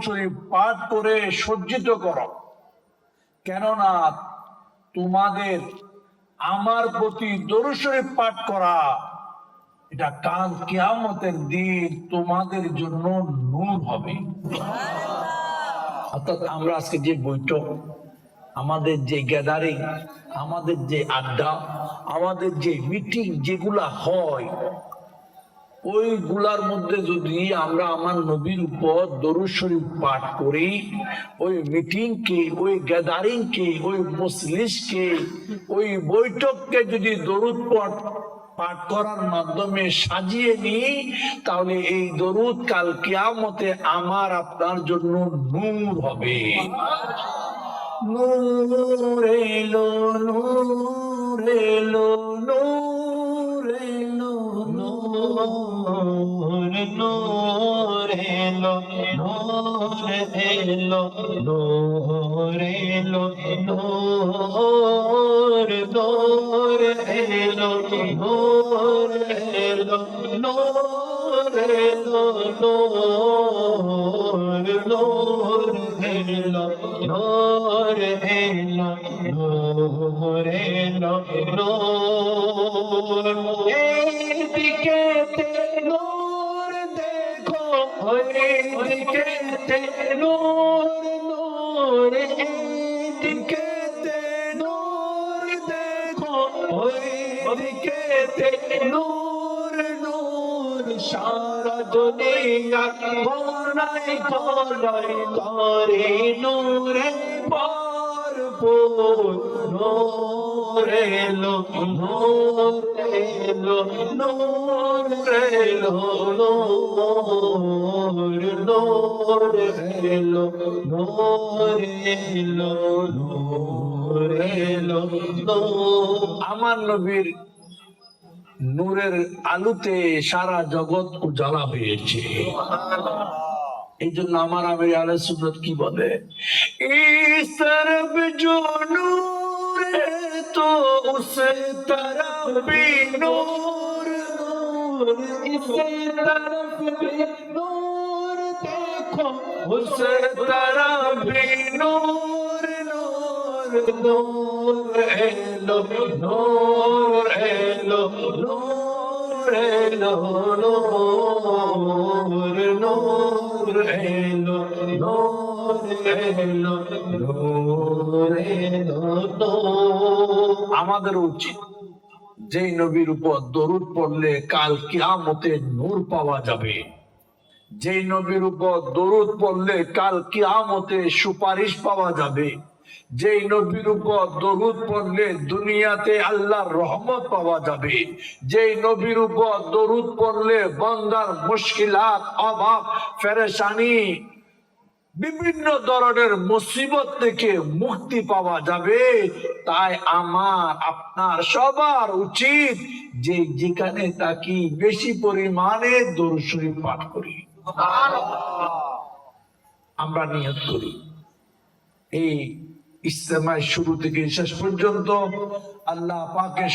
শরীফ পাঠ করে সজ্জিত করো, কেননা তোমাদের আমার প্রতি দরুদ শরীফ পাঠ করা এটা কাল কিয়ামতের দিন তোমাদের জন্য নূর হবে। অর্থাৎ আমরা আজকে যে বৈঠক, আমাদের যে গ্যাদারিং, আমাদের যে আড্ডা, আমাদের যে মিটিং যেগুলা হয়, ওইগুলার মধ্যে যদি আমরা আমার নবীর উপর দরুদ শরীফ পাঠ করি, ওই মিটিংকে, ওই গ্যাদারিংকে, ওই মজলিসকে, ওই বৈঠককে যদি দরুদ পাঠ করার মাধ্যমে সাজিয়ে নিই, তাহলে এই দরুদ কাল কিয়ামতে আমার আপনার জন্য নূর হবে। নূর এলো, নূর এলো, নূর এলো, নূর নূর এলো, নূর এলো, নূর এলো, নূর নূর এলো, নূর এলো, নূর এলো, নূর নূর এলো, নূর এলো, নূর এলো, নূর এইদিকে নূর দেখো, ওইদিকে নূর, নূর এইদিকে নূর দেখো, ওইদিকে নূর, নূর সারা দুনিয়া কোনায় কোনায় করে নূরে ভরপুর। নূর এলো, নূর এলো, নূর এলো, নূর নূর এলো, নূর এলো, নূর এলো, নূর। আমার নবীর নূরের আলোতে সারা জগৎ উজালা হয়েছে। এই জন্য আমার আমির আহলে সুন্নাত কি বলে, ইস तरफ जो नूर है तो उस तरफ भी नूर, नूर इस तरफ भी नूर देखो, उस तरफ भी नूर, नूर नूर एलो, नूर एलो, नूर एलो, नूर नूर एलो, नूर एलो, नूर एलो। আমাদের উচিত যেই নবীর উপর দরুদ পড়লে কাল কিয়ামতে নূর পাওয়া যাবে, যেই নবীর উপর দরুদ পড়লে কাল কিয়ামতে সুপারিশ পাওয়া যাবে, যেই নবীর উপর দরুদ পড়লে দুনিয়াতে আল্লাহর রহমত পাওয়া যাবে, যেই নবীর উপর দরুদ পড়লে বান্দার মুশকিলাত, অভাব, পেরেশানি, বিভিন্ন ধরনের মুসিবত থেকে মুক্তি পাওয়া যাবে। তাই আমার আপনার সবার উচিত যে যেখানে থাকি বেশি পরিমাণে দরুদ শরীফ পাঠ করি। আমরা নিয়ত করি এই ইজতেমার শুরু থেকে শেষ পর্যন্ত আল্লাহ পাকের